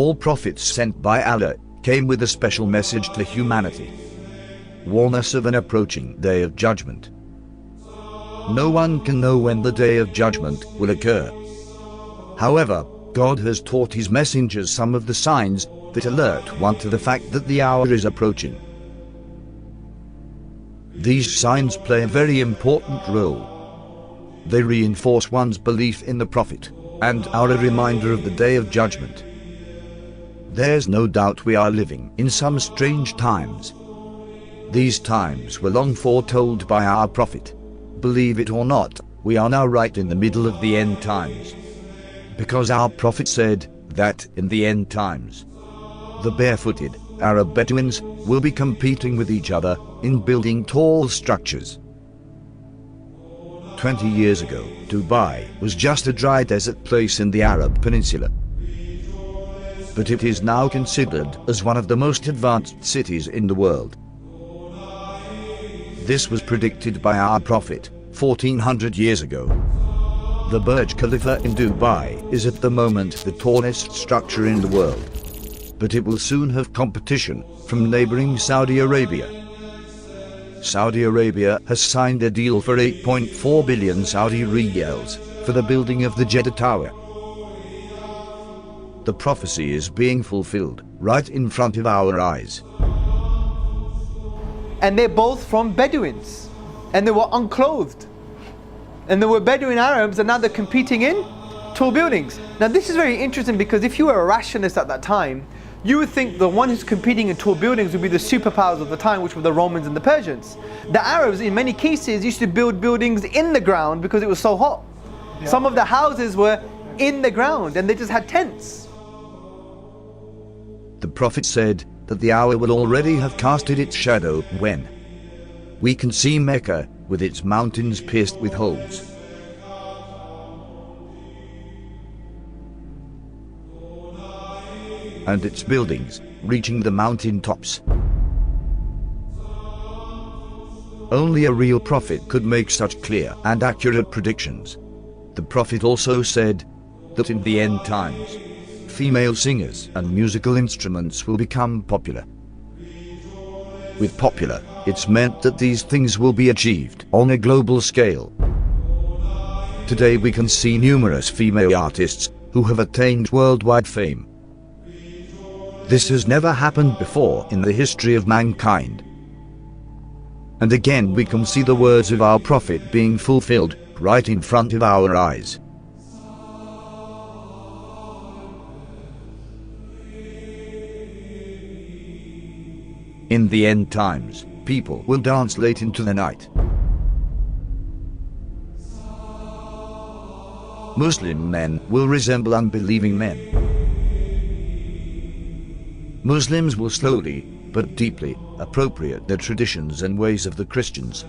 All prophets sent by Allah came with a special message to humanity. Warn us of an approaching day of judgment. No one can know when the day of judgment will occur. However, God has taught his messengers some of the signs that alert one to the fact that the hour is approaching. These signs play a very important role. They reinforce one's belief in the Prophet and are a reminder of the day of judgment. There's no doubt we are living in some strange times. These times were long foretold by our Prophet. Believe it or not, we are now right in the middle of the end times. Because our Prophet said that in the end times, the barefooted Arab Bedouins will be competing with each other in building tall structures. 20 years ago, Dubai was just a dry desert place in the Arab Peninsula. But it is now considered as one of the most advanced cities in the world. This was predicted by our Prophet 1400 years ago. The Burj Khalifa in Dubai is at the moment the tallest structure in the world. But it will soon have competition from neighboring Saudi Arabia. Saudi Arabia has signed a deal for 8.4 billion Saudi riyals for the building of the Jeddah Tower. The prophecy is being fulfilled right in front of our eyes. And they're both from Bedouins, and they were unclothed, and there were Bedouin Arabs, and now they're competing in tall buildings. Now this is very interesting, because if you were a rationalist at that time, you would think the one who's competing in tall buildings would be the superpowers of the time, which were the Romans and the Persians. The Arabs, in many cases, used to build buildings in the ground because it was so hot. Yeah. Some of the houses were in the ground and they just had tents. The Prophet said that the hour will already have casted its shadow when we can see Mecca with its mountains pierced with holes. And its buildings reaching the mountain tops. Only a real prophet could make such clear and accurate predictions. The Prophet also said that in the end times, female singers and musical instruments will become popular. With popular, it's meant that these things will be achieved on a global scale. Today we can see numerous female artists who have attained worldwide fame. This has never happened before in the history of mankind. And again we can see the words of our Prophet being fulfilled right in front of our eyes. In the end times, people will dance late into the night. Muslim men will resemble unbelieving men. Muslims will slowly, but deeply, appropriate the traditions and ways of the Christians.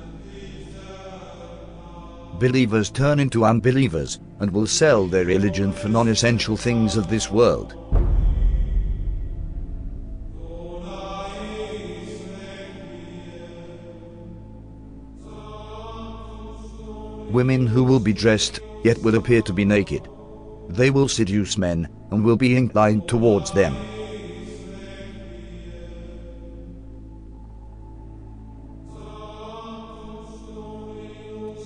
Believers turn into unbelievers and will sell their religion for non-essential things of this world. Women who will be dressed, yet will appear to be naked. They will seduce men and will be inclined towards them.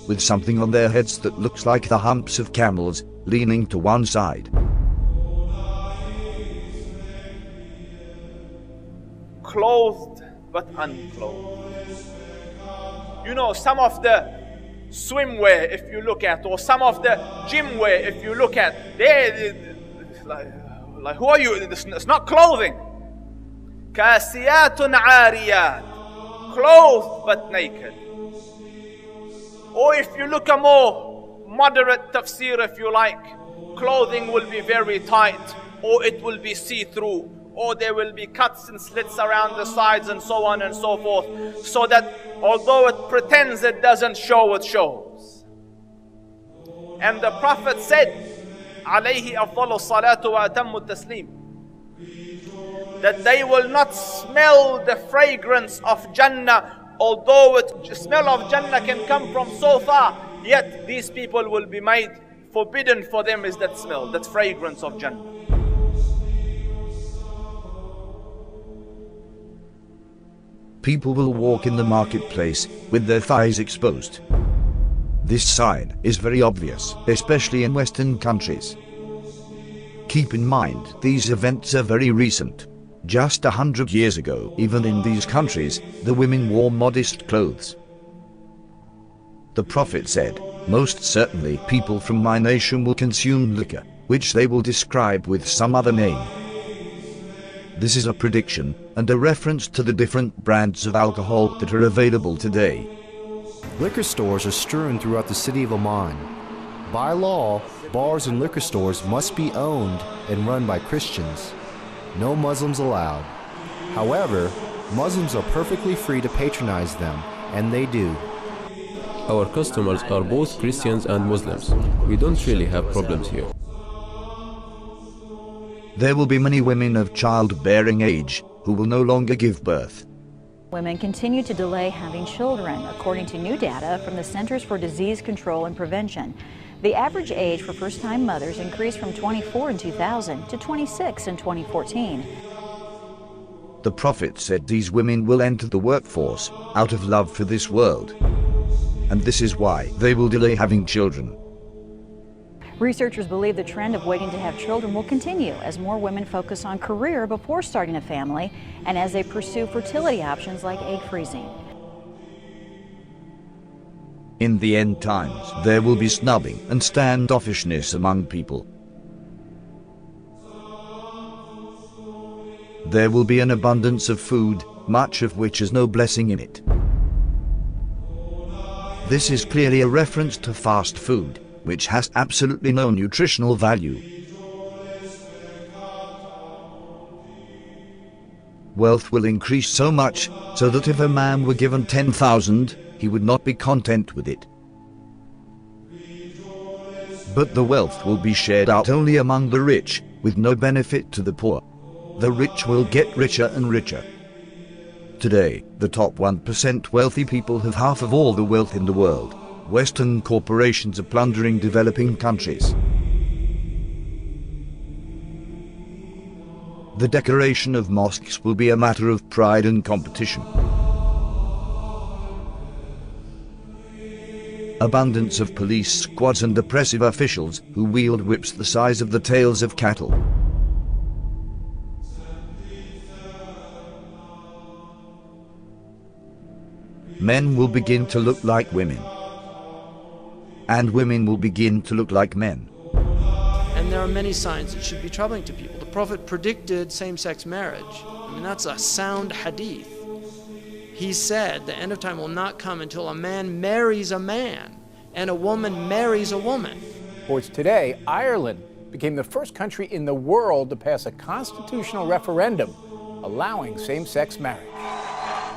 With something on their heads that looks like the humps of camels, leaning to one side. Clothed but unclothed. You know, some of the swimwear, if you look at, or some of the gym wear, if you look at, they like who are you? It's not clothing. Kasiyatun ariyat, clothed but naked. Or if you look a more moderate tafsir, if you like, clothing will be very tight, or it will be see-through, or there will be cuts and slits around the sides and so on and so forth, so that although it pretends it doesn't show, it shows. And the Prophet said, alayhi afdalu salatu wa atammu taslim, that they will not smell the fragrance of Jannah. Although the smell of Jannah can come from so far, yet these people will be made forbidden for them is that smell, that fragrance of Jannah. people will walk in the marketplace with their thighs exposed. This sign is very obvious, especially in Western countries. Keep in mind, these events are very recent. Just 100 years ago, even in these countries, the women wore modest clothes. The Prophet said, "Most certainly people from my nation will consume liquor, which they will describe with some other name." This is a prediction and a reference to the different brands of alcohol that are available today. Liquor stores are strewn throughout the city of Amman. By law, bars and liquor stores must be owned and run by Christians. No Muslims allowed. However, Muslims are perfectly free to patronize them, and they do. Our customers are both Christians and Muslims. We don't really have problems here. There will be many women of childbearing age who will no longer give birth. Women continue to delay having children, according to new data from the Centers for Disease Control and Prevention. The average age for first-time mothers increased from 24 in 2000 to 26 in 2014. The Prophet said these women will enter the workforce out of love for this world. And this is why they will delay having children. Researchers believe the trend of waiting to have children will continue as more women focus on career before starting a family and as they pursue fertility options like egg freezing. In the end times, there will be snubbing and standoffishness among people. There will be an abundance of food, much of which has no blessing in it. This is clearly a reference to fast food, which has absolutely no nutritional value. Wealth will increase so much so that if a man were given 10,000, he would not be content with it. But the wealth will be shared out only among the rich, with no benefit to the poor. The rich will get richer and richer. Today, the top 1% wealthy people have half of all the wealth in the world. Western corporations are plundering developing countries. The decoration of mosques will be a matter of pride and competition. Abundance of police squads and oppressive officials who wield whips the size of the tails of cattle. Men will begin to look like women. And women will begin to look like men. And there are many signs that should be troubling to people. The Prophet predicted same-sex marriage. I mean, that's a sound hadith. He said the end of time will not come until a man marries a man and a woman marries a woman. Sports today, Ireland became the first country in the world to pass a constitutional referendum allowing same-sex marriage.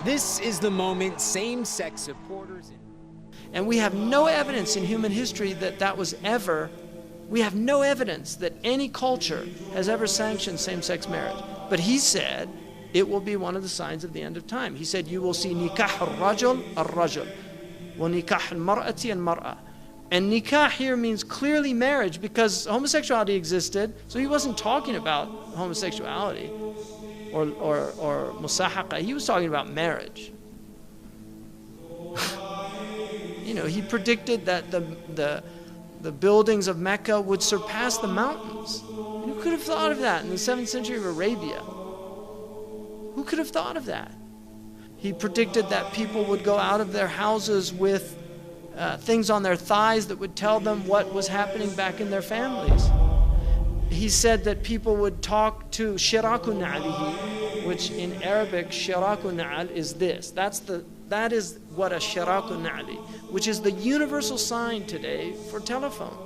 This is the moment same-sex supporters... And we have no evidence in human history that that was ever, we have no evidence that any culture has ever sanctioned same-sex marriage. But he said it will be one of the signs of the end of time. He said you will see nikah al-rajul al-rajul, wa nikah al-mar'ati al-mar'a. And nikah here means clearly marriage because homosexuality existed, so he wasn't talking about homosexuality or musahaqa. He was talking about marriage. You know, he predicted that the buildings of Mecca would surpass the mountains. Who could have thought of that in the 7th century of Arabia? Who could have thought of that? He predicted that people would go out of their houses with things on their thighs that would tell them what was happening back in their families. He said that people would talk to shiraku na'alihi, which in Arabic, shiraku na'al is this. That is what a shiraku na'ali, which is the universal sign today for telephone.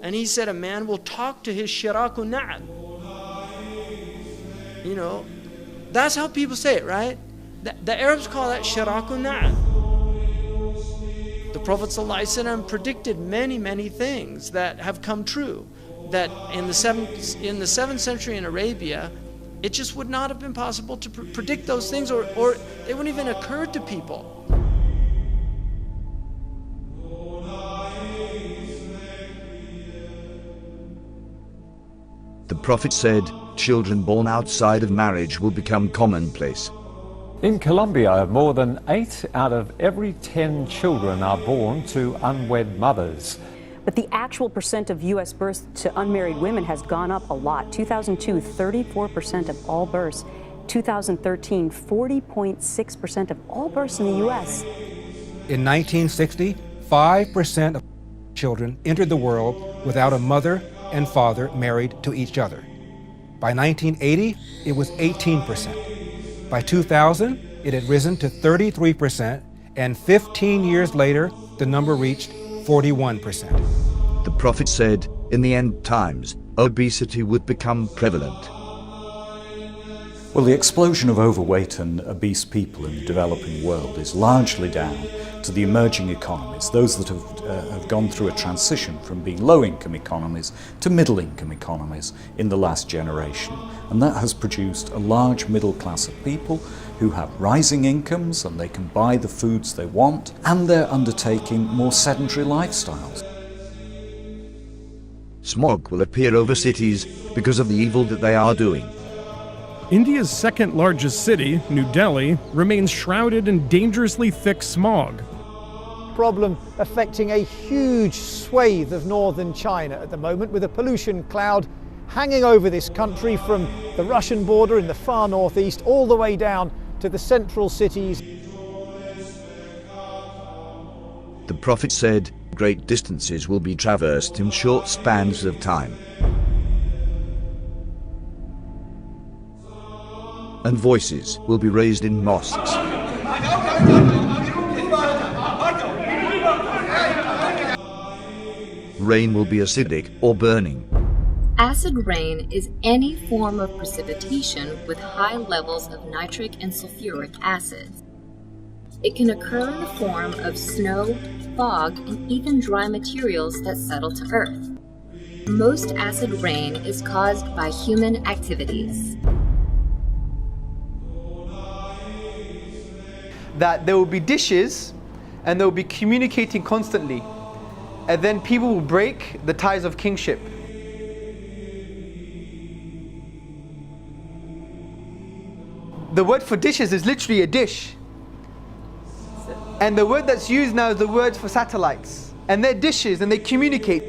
And he said a man will talk to his shiraku na'al. You know, that's how people say it, right? The Arabs call that shiraku na'al. The Prophet ﷺ predicted many, many things that have come true. That in the 7th century in Arabia, it just would not have been possible to predict those things, or they wouldn't even occur to people. The Prophet said, children born outside of marriage will become commonplace. In Colombia, more than 8 out of every 10 children are born to unwed mothers. But the actual percent of U.S. births to unmarried women has gone up a lot. 2002, 34% of all births. 2013, 40.6% of all births in the U.S. In 1960, 5% of children entered the world without a mother and father married to each other. By 1980, it was 18%. By 2000, it had risen to 33%, and 15 years later, the number reached 41%. The prophet said, in the end times, obesity would become prevalent. Well, the explosion of overweight and obese people in the developing world is largely down to the emerging economies, those that have gone through a transition from being low-income economies to middle-income economies in the last generation. And that has produced a large middle class of people who have rising incomes and they can buy the foods they want, and they're undertaking more sedentary lifestyles. Smog will appear over cities because of the evil that they are doing. India's second largest city, New Delhi, remains shrouded in dangerously thick smog. Problem affecting a huge swathe of northern China at the moment, with a pollution cloud hanging over this country from the Russian border in the far northeast all the way down to the central cities. The prophet said, great distances will be traversed in short spans of time. And voices will be raised in mosques. Rain will be acidic or burning. Acid rain is any form of precipitation with high levels of nitric and sulfuric acids. It can occur in the form of snow, fog, and even dry materials that settle to earth. Most acid rain is caused by human activities. That there will be dishes and they will be communicating constantly, and then people will break the ties of kingship. The word for dishes is literally a dish, and the word that's used now is the word for satellites, and they're dishes and they communicate.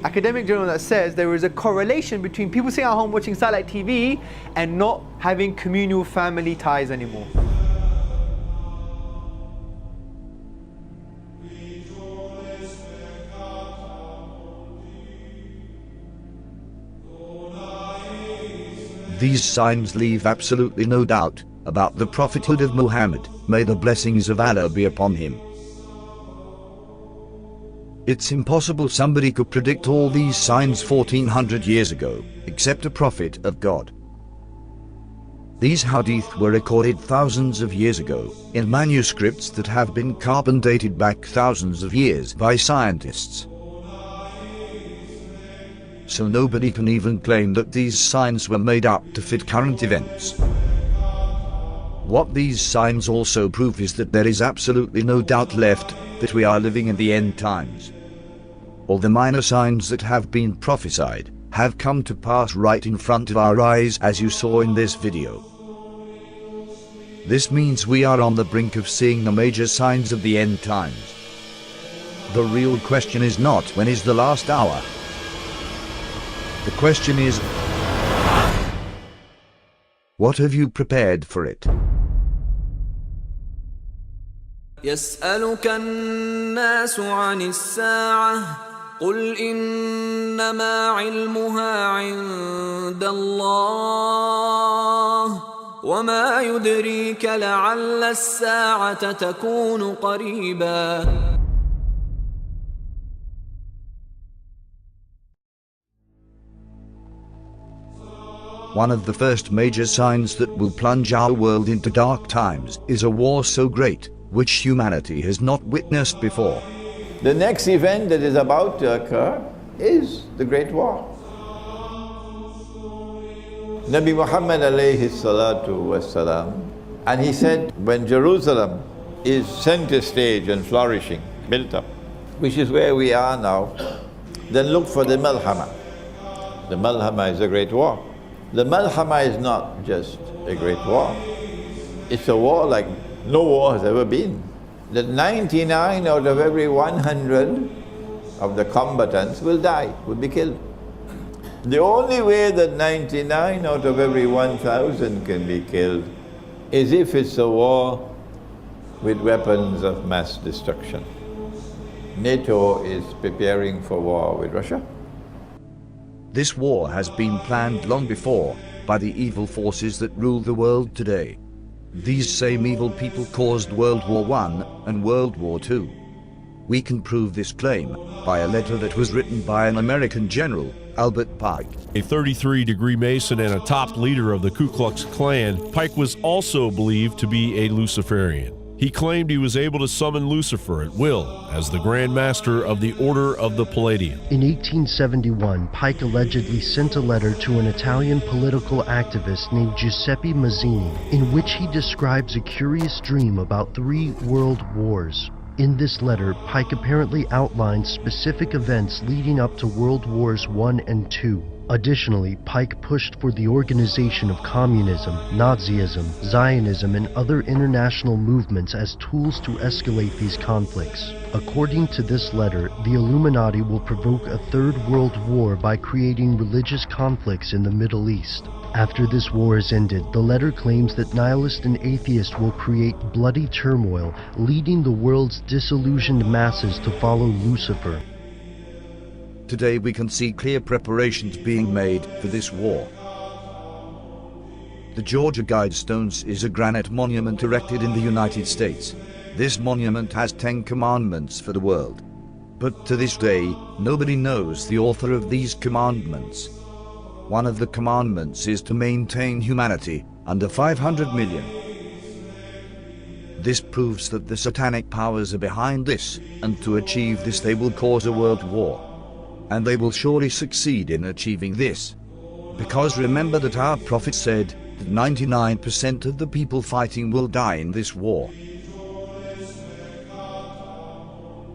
Academic journal that says there is a correlation between people sitting at home watching satellite TV and not having communal family ties anymore. These signs leave absolutely no doubt about the prophethood of Muhammad. May the blessings of Allah be upon him. It's impossible somebody could predict all these signs 1400 years ago, except a prophet of God. These hadith were recorded thousands of years ago, in manuscripts that have been carbon dated back thousands of years by scientists. So nobody can even claim that these signs were made up to fit current events. What these signs also prove is that there is absolutely no doubt left that we are living in the end times. All the minor signs that have been prophesied have come to pass right in front of our eyes, as you saw in this video. This means we are on the brink of seeing the major signs of the end times. The real question is not when is the last hour. The question is, what have you prepared for it? يسألك الناس عن الساعة قل إنما علمها عند الله وما يدريك لعل الساعة تكون قريبا. One of the first major signs that will plunge our world into dark times is a war so great, which humanity has not witnessed before. The next event that is about to occur is the Great War. Nabi Muhammad alayhi salatu wassalam, and he said, when Jerusalem is center stage and flourishing, built up, which is where we are now, then look for the Malhama. The Malhama is a great war. The Malhama is not just a great war. It's a war like no war has ever been. That 99 out of every 100 of the combatants will die, will be killed. The only way that 99 out of every 1,000 can be killed is if it's a war with weapons of mass destruction. NATO is preparing for war with Russia. This war has been planned long before by the evil forces that rule the world today. These same evil people caused World War I and World War II. We can prove this claim by a letter that was written by an American general, Albert Pike. A 33-degree Mason and a top leader of the Ku Klux Klan, Pike was also believed to be a Luciferian. He claimed he was able to summon Lucifer at will as the Grand Master of the Order of the Palladium. In 1871, Pike allegedly sent a letter to an Italian political activist named Giuseppe Mazzini, in which he describes a curious dream about 3 world wars. In this letter, Pike apparently outlines specific events leading up to World Wars I and II. Additionally, Pike pushed for the organization of communism, Nazism, Zionism, and other international movements as tools to escalate these conflicts. According to this letter, the Illuminati will provoke a third world war by creating religious conflicts in the Middle East. After this war is ended, the letter claims that nihilists and atheists will create bloody turmoil, leading the world's disillusioned masses to follow Lucifer. Today we can see clear preparations being made for this war. The Georgia Guidestones is a granite monument erected in the United States. This monument has 10 commandments for the world. But to this day, nobody knows the author of these commandments. One of the commandments is to maintain humanity under 500 million. This proves that the satanic powers are behind this, and to achieve this they will cause a world war. And they will surely succeed in achieving this. Because remember that our prophet said that 99% of the people fighting will die in this war.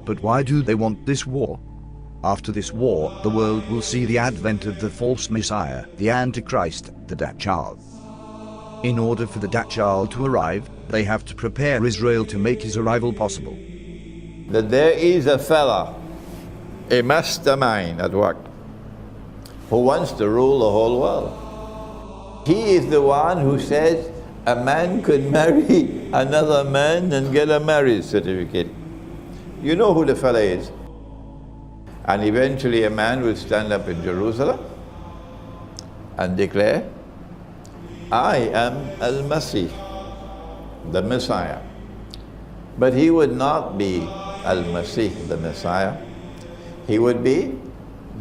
But why do they want this war? After this war, the world will see the advent of the false Messiah, the Antichrist, the Dajjal. In order for the Dajjal to arrive, they have to prepare Israel to make his arrival possible. That there is a fella, a mastermind at work, who wants to rule the whole world. He is the one who says a man could marry another man and get a marriage certificate. You know who the fella is. And eventually a man will stand up in Jerusalem and declare, I am Al-Masih, the Messiah. But he would not be Al-Masih, the Messiah. He would be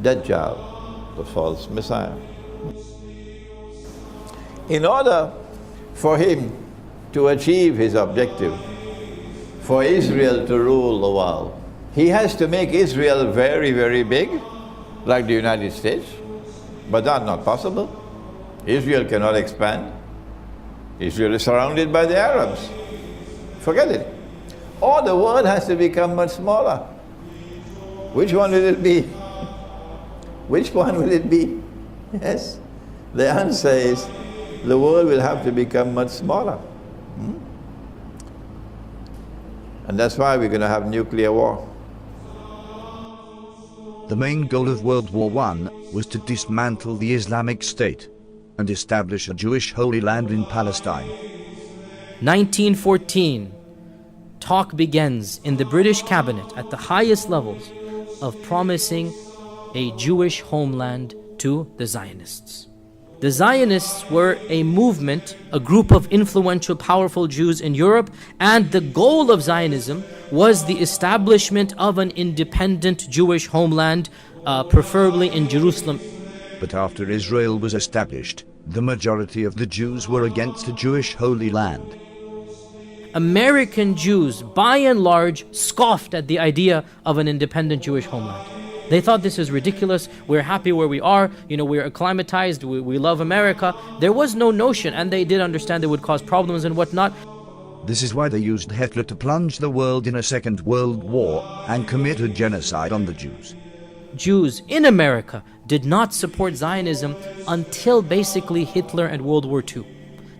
Dajjal, the false Messiah. In order for him to achieve his objective, for Israel to rule the world, he has to make Israel very, very big, like the United States. But that's not possible. Israel cannot expand. Israel is surrounded by the Arabs. Forget it. Or the world has to become much smaller. Which one will it be? Which one will it be? Yes. The answer is the world will have to become much smaller. And that's why we're going to have nuclear war. The main goal of World War I was to dismantle the Islamic State and establish a Jewish Holy Land in Palestine. 1914, talk begins in the British cabinet at the highest levels of promising a Jewish homeland to the Zionists. The Zionists were a movement, a group of influential, powerful Jews in Europe, and the goal of Zionism was the establishment of an independent Jewish homeland, preferably in Jerusalem. But after Israel was established, the majority of the Jews were against a Jewish Holy Land. American Jews, by and large, scoffed at the idea of an independent Jewish homeland. They thought this is ridiculous, we're happy where we are, we're acclimatized, we love America. There was no notion, and they did understand it would cause problems and whatnot. This is why they used Hitler to plunge the world in a second world war and commit a genocide on the Jews. Jews in America did not support Zionism until basically Hitler and World War II.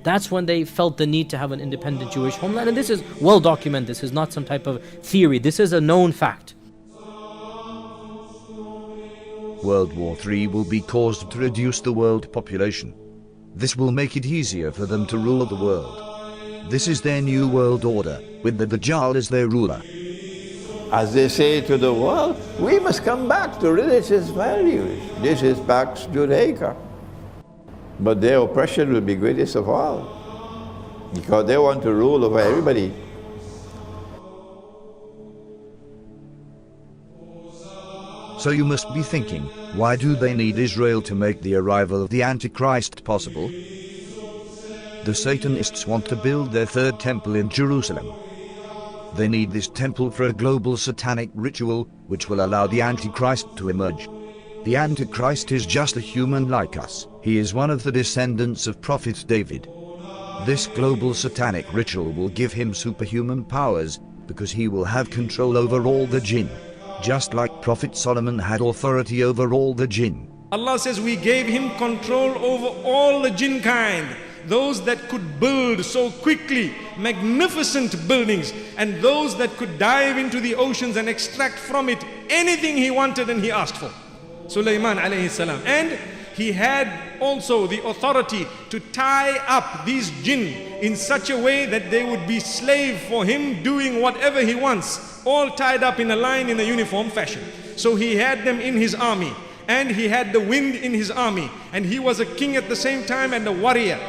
That's when they felt the need to have an independent Jewish homeland. And this is well documented. This is not some type of theory. This is a known fact. World War III will be caused to reduce the world population. This will make it easier for them to rule the world. This is their new world order, with the Dajjal as their ruler. As they say to the world, we must come back to religious values. This is Pax Judaica. But their oppression will be greatest of all, because they want to rule over everybody. So you must be thinking, why do they need Israel to make the arrival of the Antichrist possible? The Satanists want to build their third temple in Jerusalem. They need this temple for a global satanic ritual, which will allow the Antichrist to emerge. The Antichrist is just a human like us. He is one of the descendants of Prophet David. This global satanic ritual will give him superhuman powers, because he will have control over all the jinn, just like Prophet Solomon had authority over all the jinn. Allah says we gave him control over all the jinn kind, those that could build so quickly magnificent buildings, and those that could dive into the oceans and extract from it anything he wanted and he asked for. Sulaiman alayhi salam. And he had also the authority to tie up these jinn in such a way that they would be slave for him, doing whatever he wants, all tied up in a line in a uniform fashion. So he had them in his army, and he had the wind in his army, and he was a king at the same time and a warrior.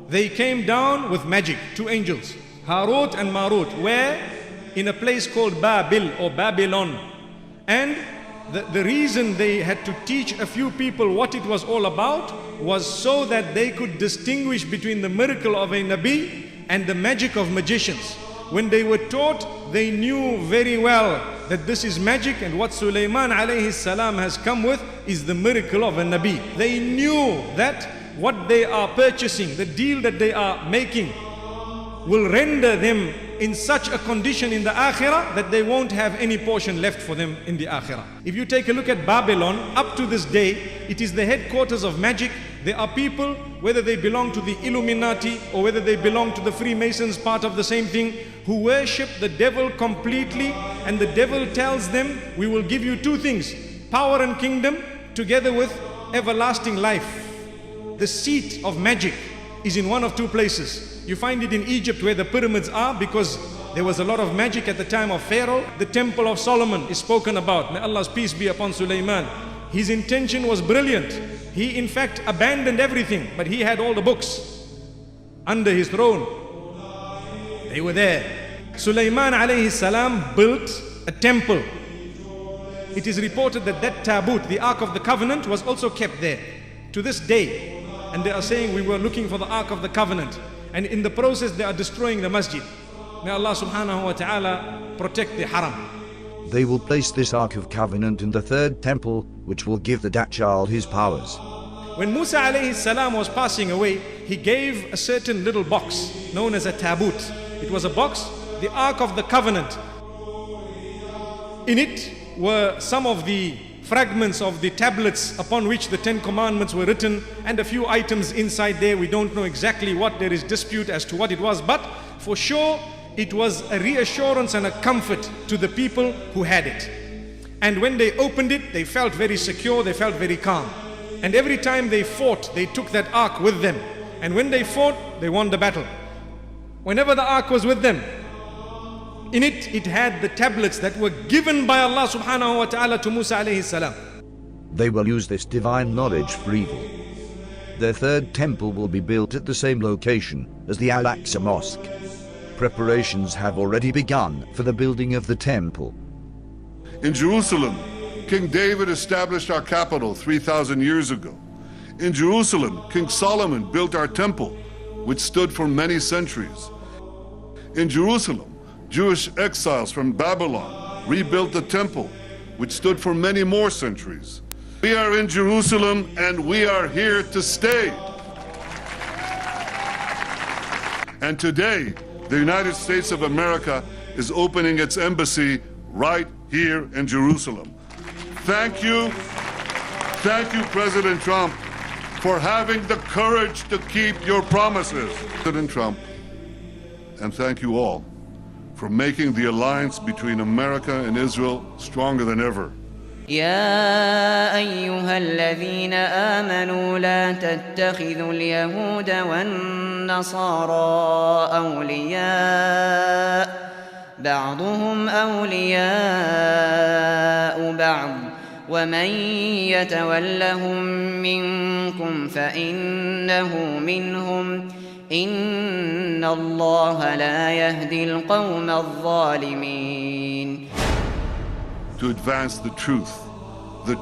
They came down with magic, two angels, Harut and Marut, where in a place called Babil or Babylon. And the reason they had to teach a few people what it was all about was so that they could distinguish between the miracle of a Nabi and the magic of magicians. When they were taught, they knew very well that this is magic, and what Sulaiman alayhi salam has come with is the miracle of a Nabi. They knew that what they are purchasing, the deal that they are making, will render them in such a condition in the Akhirah that they won't have any portion left for them in the Akhirah. If you take a look at Babylon, up to this day, it is the headquarters of magic. There are people, whether they belong to the Illuminati or whether they belong to the Freemasons, part of the same thing, who worship the devil completely, and the devil tells them, we will give you two things, power and kingdom together with everlasting life. The seat of magic is in one of two places. You find it in Egypt, where the pyramids are, because there was a lot of magic at the time of Pharaoh. The temple of Solomon is spoken about. May Allah's peace be upon Sulaiman. His intention was brilliant. He in fact abandoned everything, but he had all the books under his throne. They were there. Sulaiman alayhi salam built a temple. It is reported that that tabut, the Ark of the Covenant, was also kept there to this day. And they are saying we were looking for the Ark of the Covenant, and in the process they are destroying the masjid. May Allah subhanahu wa ta'ala protect the haram. They will place this Ark of Covenant in the third temple, which will give the Dajjal his powers. When Musa alayhi salam was passing away, he gave a certain little box known as a tabut. It was a box, the Ark of the Covenant. In it were some of the fragments of the tablets upon which the 10 commandments were written, and a few items inside there. We don't know exactly what, there is dispute as to what it was, but for sure it was a reassurance and a comfort to the people who had it. And when they opened it, they felt very secure, they felt very calm. And every time they fought, they took that ark with them. And when they fought, they won the battle. Whenever the ark was with them, in it, it had the tablets that were given by Allah subhanahu wa ta'ala to Musa alayhi salam. They will use this divine knowledge for evil. Their third temple will be built at the same location as the Al-Aqsa Mosque. Preparations have already begun for the building of the temple. In Jerusalem, King David established our capital 3,000 years ago. In Jerusalem, King Solomon built our temple, which stood for many centuries. In Jerusalem, Jewish exiles from Babylon rebuilt the temple, which stood for many more centuries. We are in Jerusalem, and we are here to stay. And today, the United States of America is opening its embassy right here in Jerusalem. Thank you, President Trump, for having the courage to keep your promises. President Trump, and thank you all for making the alliance between America and Israel stronger than ever. يا أيها الذين آمنوا لا تتخذوا اليهود والنصارى أولياء بعضهم أولياء بعض ومن يتولهم منكم فإنه منهم إن الله لا يهدي القوم الظالمين. To advance the truth. The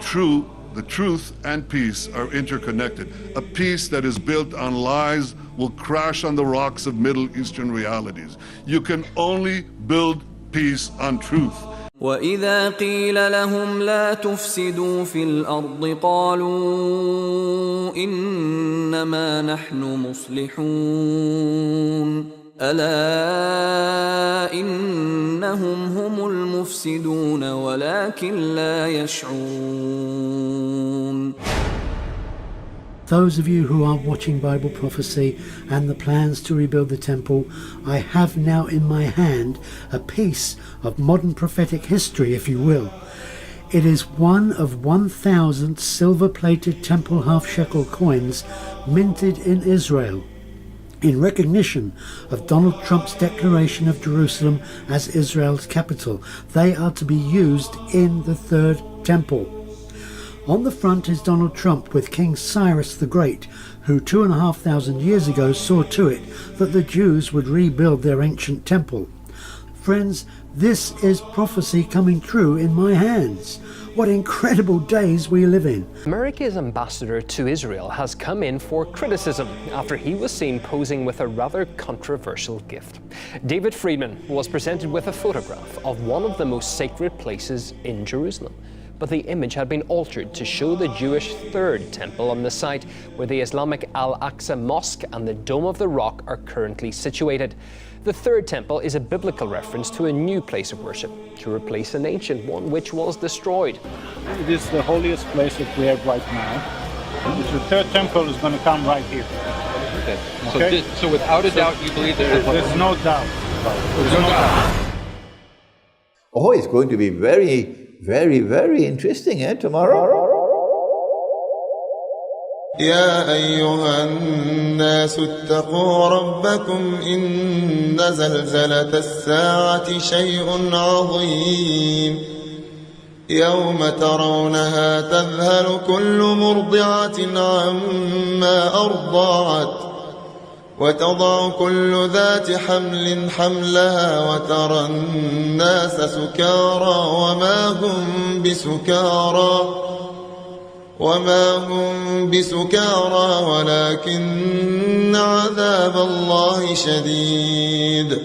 truth and peace are interconnected. A peace that is built on lies will crash on the rocks of Middle Eastern realities. You can only build peace on truth. وإذا قيل لهم لا تفسدوا في الأرض قالوا إنما نحن مصلحون ألا إنهم هم المفسدون ولكن لا يشعرون. Those of you who are watching Bible prophecy and the plans to rebuild the temple, I have now in my hand a piece of modern prophetic history, if you will. It is one of 1,000 silver-plated temple half-shekel coins minted in Israel in recognition of Donald Trump's declaration of Jerusalem as Israel's capital. They are to be used in the third temple. On the front is Donald Trump with King Cyrus the Great, who 2,500 years ago saw to it that the Jews would rebuild their ancient temple. Friends, this is prophecy coming true in my hands. What incredible days we live in. America's ambassador to Israel has come in for criticism after he was seen posing with a rather controversial gift. David Friedman was presented with a photograph of one of the most sacred places in Jerusalem, but the image had been altered to show the Jewish third temple on the site where the Islamic Al-Aqsa Mosque and the Dome of the Rock are currently situated. The third temple is a biblical reference to a new place of worship, to replace an ancient one which was destroyed. It is the holiest place that we have right now. The third temple is going to come right here. Okay? So without a doubt, you believe there's no doubt. There's no doubt. Oh, it's going to be very, very, very interesting, tomorrow. يا أيها الناس اتقوا ربكم إن زلزلة الساعة شيء عظيم يوم ترونها تذهل كل مرضعة عما أرضعت وتضع كل ذات حمل حملها وترى الناس سكارى وما هم بسكارى ولكن عذاب الله شديد